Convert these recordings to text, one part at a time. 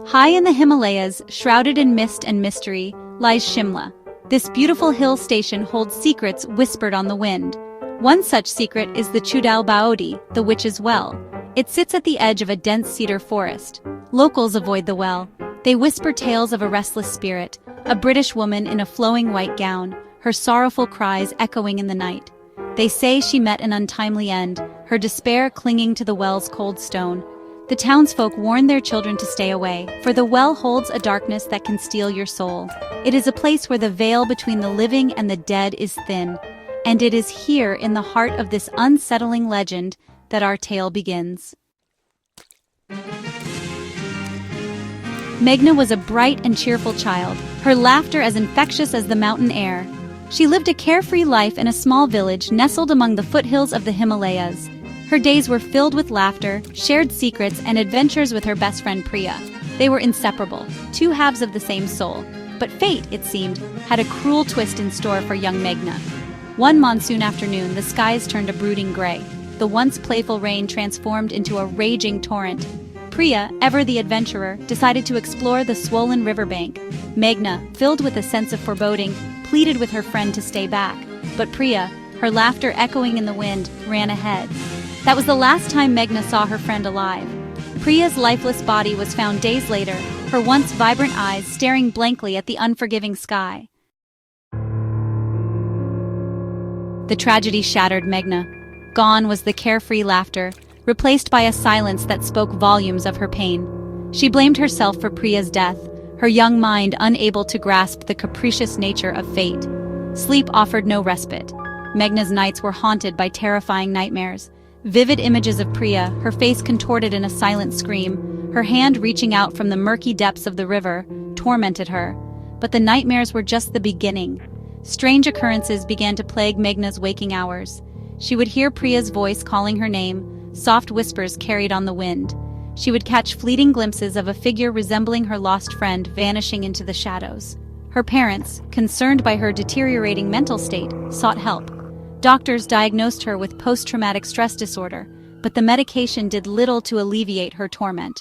High in the Himalayas, shrouded in mist and mystery, lies Shimla. This beautiful hill station holds secrets whispered on the wind. One such secret is the Chudal Baodi, the witch's well. It sits at the edge of a dense cedar forest. Locals avoid the well. They whisper tales of a restless spirit, a British woman in a flowing white gown, her sorrowful cries echoing in the night. They say she met an untimely end, her despair clinging to the well's cold stone. The townsfolk warn their children to stay away, for the well holds a darkness that can steal your soul. It is a place where the veil between the living and the dead is thin, and it is here in the heart of this unsettling legend that our tale begins. Meghna was a bright and cheerful child, her laughter as infectious as the mountain air. She lived a carefree life in a small village nestled among the foothills of the Himalayas. Her days were filled with laughter, shared secrets, and adventures with her best friend Priya. They were inseparable, two halves of the same soul. But fate, it seemed, had a cruel twist in store for young Meghna. One monsoon afternoon, the skies turned a brooding gray. The once playful rain transformed into a raging torrent. Priya, ever the adventurer, decided to explore the swollen riverbank. Meghna, filled with a sense of foreboding, pleaded with her friend to stay back. But Priya, her laughter echoing in the wind, ran ahead. That was the last time Meghna saw her friend alive. Priya's lifeless body was found days later, her once vibrant eyes staring blankly at the unforgiving sky. The tragedy shattered Meghna. Gone was the carefree laughter, replaced by a silence that spoke volumes of her pain. She blamed herself for Priya's death, her young mind unable to grasp the capricious nature of fate. Sleep offered no respite. Meghna's nights were haunted by terrifying nightmares. Vivid images of Priya, her face contorted in a silent scream, her hand reaching out from the murky depths of the river, tormented her. But the nightmares were just the beginning. Strange occurrences began to plague Meghna's waking hours. She would hear Priya's voice calling her name, soft whispers carried on the wind. She would catch fleeting glimpses of a figure resembling her lost friend vanishing into the shadows. Her parents, concerned by her deteriorating mental state, sought help. Doctors diagnosed her with post-traumatic stress disorder, but the medication did little to alleviate her torment.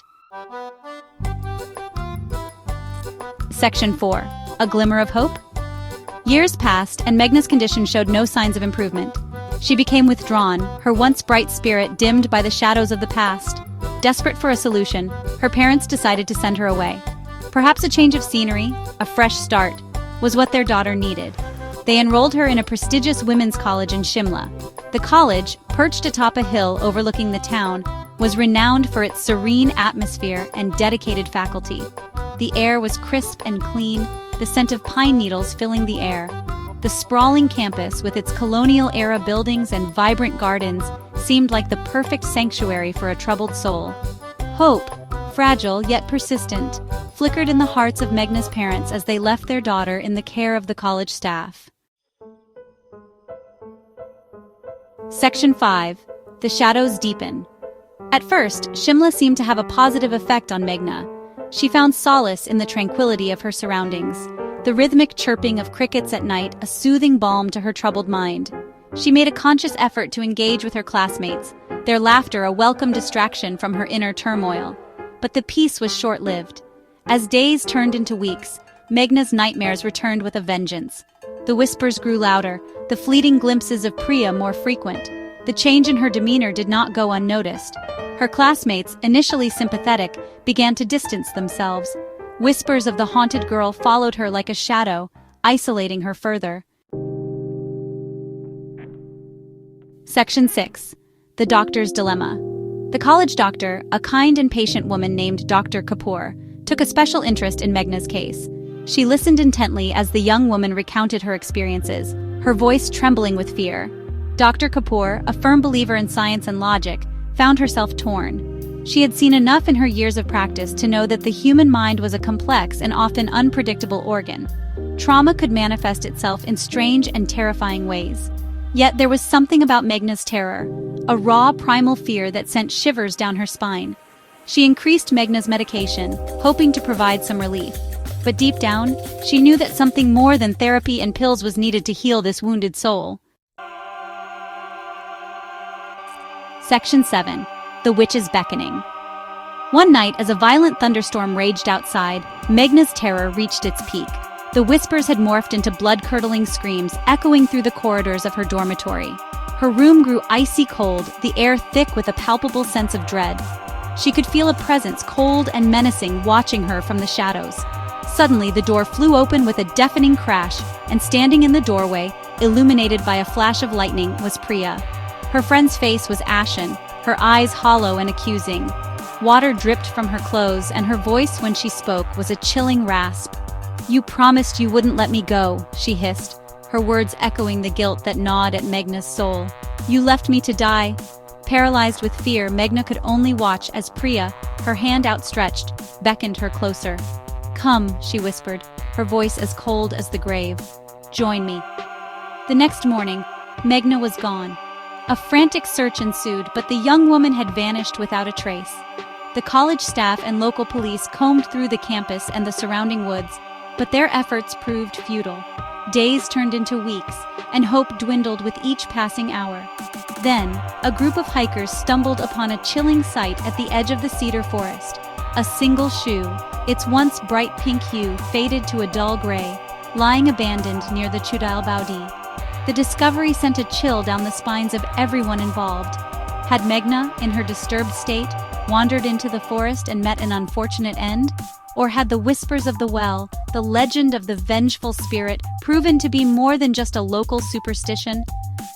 Section 4. A Glimmer of Hope? Years passed, and Meghna's condition showed no signs of improvement. She became withdrawn, her once bright spirit dimmed by the shadows of the past. Desperate for a solution, her parents decided to send her away. Perhaps a change of scenery, a fresh start, was what their daughter needed. They enrolled her in a prestigious women's college in Shimla. The college, perched atop a hill overlooking the town, was renowned for its serene atmosphere and dedicated faculty. The air was crisp and clean, the scent of pine needles filling the air. The sprawling campus, with its colonial-era buildings and vibrant gardens, seemed like the perfect sanctuary for a troubled soul. Hope, fragile yet persistent, flickered in the hearts of Meghna's parents as they left their daughter in the care of the college staff. Section 5. The Shadows Deepen. At first, Shimla seemed to have a positive effect on Meghna. She found solace in the tranquility of her surroundings. The rhythmic chirping of crickets at night, a soothing balm to her troubled mind. She made a conscious effort to engage with her classmates, their laughter a welcome distraction from her inner turmoil. But the peace was short-lived. As days turned into weeks, Meghna's nightmares returned with a vengeance. The whispers grew louder, the fleeting glimpses of Priya more frequent. The change in her demeanor did not go unnoticed. Her classmates, initially sympathetic, began to distance themselves. Whispers of the haunted girl followed her like a shadow, isolating her further. Section 6. The Doctor's Dilemma. The college doctor, a kind and patient woman named Dr. Kapoor, took a special interest in Meghna's case. She listened intently as the young woman recounted her experiences, her voice trembling with fear. Dr. Kapoor, a firm believer in science and logic, found herself torn. She had seen enough in her years of practice to know that the human mind was a complex and often unpredictable organ. Trauma could manifest itself in strange and terrifying ways. Yet there was something about Meghna's terror, a raw primal fear that sent shivers down her spine. She increased Meghna's medication, hoping to provide some relief. But deep down, she knew that something more than therapy and pills was needed to heal this wounded soul. Section 7. The Witch's Beckoning. One night, as a violent thunderstorm raged outside, Meghna's terror reached its peak. The whispers had morphed into blood-curdling screams echoing through the corridors of her dormitory. Her room grew icy cold, the air thick with a palpable sense of dread. She could feel a presence cold and menacing watching her from the shadows. Suddenly, the door flew open with a deafening crash, and standing in the doorway, illuminated by a flash of lightning, was Priya. Her friend's face was ashen, her eyes hollow and accusing. Water dripped from her clothes, and her voice when she spoke was a chilling rasp. "You promised you wouldn't let me go," she hissed, her words echoing the guilt that gnawed at Meghna's soul. "You left me to die." Paralyzed with fear, Meghna could only watch as Priya, her hand outstretched, beckoned her closer. "Come," she whispered, her voice as cold as the grave. "Join me." The next morning, Meghna was gone. A frantic search ensued, but the young woman had vanished without a trace. The college staff and local police combed through the campus and the surrounding woods, but their efforts proved futile. Days turned into weeks, and hope dwindled with each passing hour. Then, a group of hikers stumbled upon a chilling sight at the edge of the cedar forest. A single shoe, its once bright pink hue faded to a dull gray, lying abandoned near the Chudail Baudi. The discovery sent a chill down the spines of everyone involved. Had Meghna, in her disturbed state, wandered into the forest and met an unfortunate end? Or had the whispers of the well, the legend of the vengeful spirit, proven to be more than just a local superstition?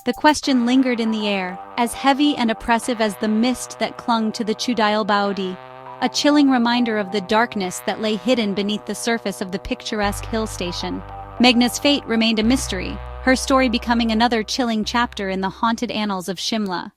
The question lingered in the air, as heavy and oppressive as the mist that clung to the Chudail Baudi, a chilling reminder of the darkness that lay hidden beneath the surface of the picturesque hill station. Meghna's fate remained a mystery, her story becoming another chilling chapter in the haunted annals of Shimla.